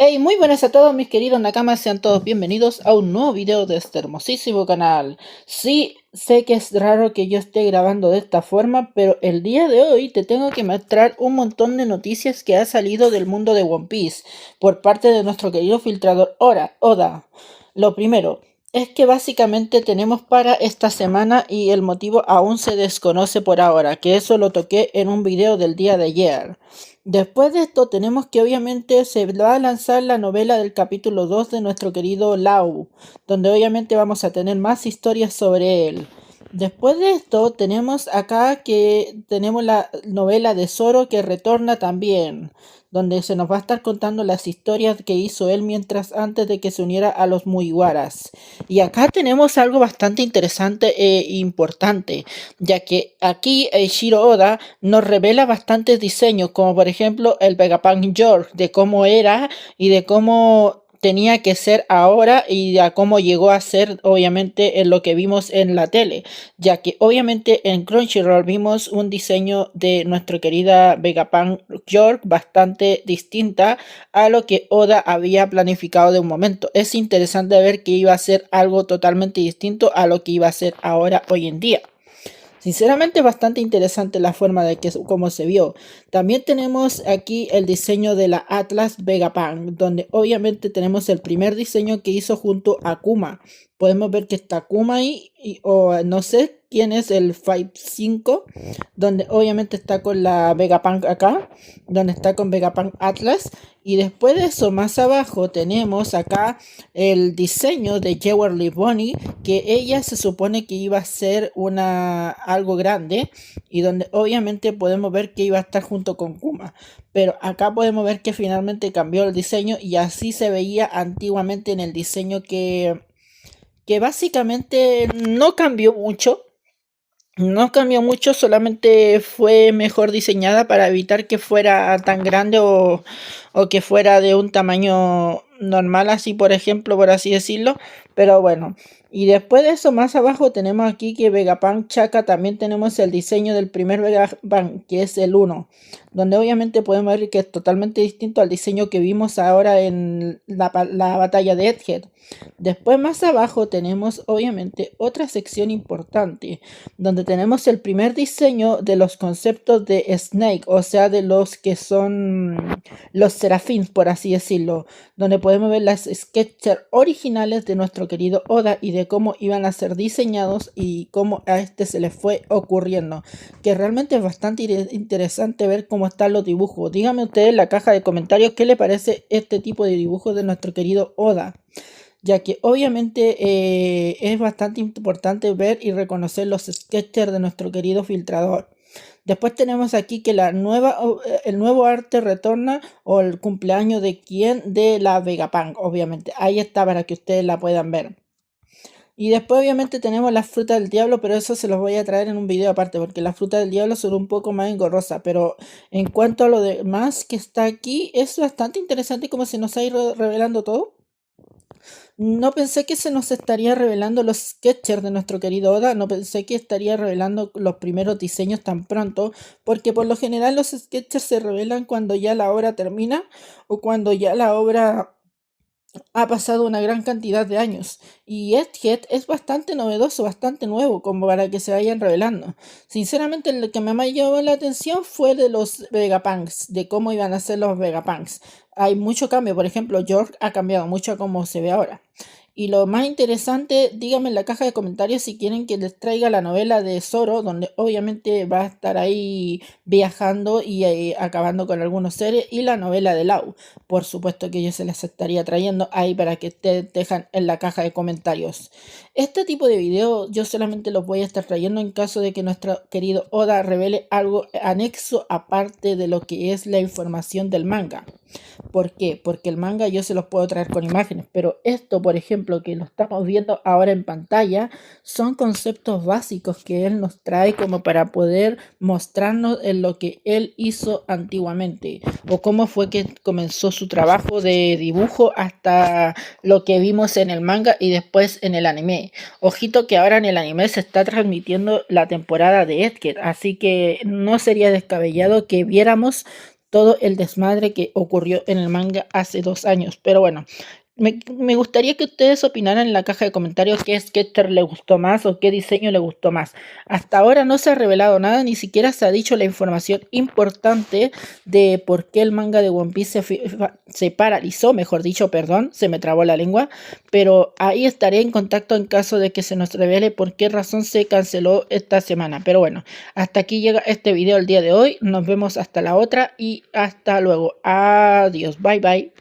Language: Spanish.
Hey, muy buenas a todos mis queridos nakamas, sean todos bienvenidos a un nuevo video de este hermosísimo canal. Sí, sé que es raro que yo esté grabando de esta forma, pero el día de hoy te tengo que mostrar un montón de noticias que ha salido del mundo de One Piece por parte de nuestro querido filtrador Oda. Lo primero es que básicamente tenemos para esta semana y el motivo aún se desconoce por ahora, que eso lo toqué en un video del día de ayer. Después de esto tenemos que obviamente se va a lanzar la novela del capítulo 2 de nuestro querido Lau, donde obviamente vamos a tener más historias sobre él. Después de esto tenemos acá que tenemos la novela de Zoro que retorna también, donde se nos va a estar contando las historias que hizo él mientras antes de que se uniera a los Mugiwaras. Y acá tenemos algo bastante interesante e importante, ya que aquí Eiichiro Oda nos revela bastantes diseños, como por ejemplo el Vegapunk York, de cómo era y de cómo tenía que ser ahora y a cómo llegó a ser obviamente en lo que vimos en la tele, ya que obviamente en Crunchyroll vimos un diseño de nuestra querida Vegapunk York bastante distinta a lo que Oda había planificado de un momento. Es interesante ver que iba a ser algo totalmente distinto a lo que iba a ser ahora hoy en día. Sinceramente es bastante interesante la forma de que cómo se vio. También tenemos aquí el diseño de la Atlas Vegapunk, donde obviamente tenemos el primer diseño que hizo junto a Kuma. Podemos ver que está Kuma ahí, o no sé quién es el 5, donde obviamente está con la Vegapunk acá, donde está con Vegapunk Atlas. Y después de eso, más abajo, tenemos acá el diseño de Jewelry Bonnie, que ella se supone que iba a ser algo grande y donde obviamente podemos ver que iba a estar junto con Kuma. Pero acá podemos ver que finalmente cambió el diseño y así se veía antiguamente en el diseño que básicamente no cambió mucho. No cambió mucho, solamente fue mejor diseñada para evitar que fuera tan grande o que fuera de un tamaño normal, así por ejemplo, por así decirlo. Pero bueno, y después de eso, más abajo tenemos aquí que Vegapunk Chaka también tenemos el diseño del primer Vegapunk, que es el 1, donde obviamente podemos ver que es totalmente distinto al diseño que vimos ahora en la batalla de Egghead. Después más abajo tenemos obviamente otra sección importante donde tenemos el primer diseño de los conceptos de Snake, o sea, de los que son los serafines, por así decirlo, donde podemos ver las sketches originales de nuestro querido Oda y de cómo iban a ser diseñados y cómo a este se le fue ocurriendo, que realmente es bastante interesante ver cómo están los dibujos. Díganme ustedes en la caja de comentarios qué le parece este tipo de dibujos de nuestro querido Oda, ya que obviamente es bastante importante ver y reconocer los sketchers de nuestro querido filtrador. Después tenemos aquí que el nuevo arte retorna o el cumpleaños de quién, de la Vegapunk, obviamente. Ahí está para que ustedes la puedan ver. Y después obviamente tenemos las frutas del diablo, pero eso se los voy a traer en un video aparte, porque las frutas del diablo son un poco más engorrosas. Pero en cuanto a lo demás que está aquí, es bastante interesante cómo se nos ha ido revelando todo. No pensé que se nos estaría revelando los sketchers de nuestro querido Oda, no pensé que estaría revelando los primeros diseños tan pronto, porque por lo general los sketchers se revelan cuando ya la obra termina o cuando ya la obra ha pasado una gran cantidad de años. Y Egghead es bastante novedoso, bastante nuevo, como para que se vayan revelando. Sinceramente, lo que me más llamó la atención fue de los Vegapunks, de cómo iban a ser los Vegapunks. Hay mucho cambio, por ejemplo, York ha cambiado mucho a cómo se ve ahora. Y lo más interesante, díganme en la caja de comentarios si quieren que les traiga la novela de Zoro, donde obviamente va a estar ahí viajando y acabando con algunos seres, y la novela de Lau. Por supuesto que yo se las estaría trayendo ahí para que ustedes dejan en la caja de comentarios. Este tipo de videos yo solamente los voy a estar trayendo en caso de que nuestro querido Oda revele algo anexo aparte de lo que es la información del manga. ¿Por qué? Porque el manga yo se los puedo traer con imágenes, pero esto, por ejemplo, que lo estamos viendo ahora en pantalla, son conceptos básicos que él nos trae como para poder mostrarnos en lo que él hizo antiguamente o cómo fue que comenzó su trabajo de dibujo hasta lo que vimos en el manga y después en el anime. Ojito que ahora en el anime se está transmitiendo la temporada de Egghead, así que no sería descabellado que viéramos todo el desmadre que ocurrió en el manga hace 2 años. Pero bueno, me gustaría que ustedes opinaran en la caja de comentarios qué sketcher le gustó más o qué diseño le gustó más. Hasta ahora no se ha revelado nada, ni siquiera se ha dicho la información importante de por qué el manga de One Piece se paralizó, mejor dicho, perdón, se me trabó la lengua, pero ahí estaré en contacto en caso de que se nos revele por qué razón se canceló esta semana. Pero bueno, hasta aquí llega este video el día de hoy, nos vemos hasta la otra y hasta luego. Adiós, bye bye.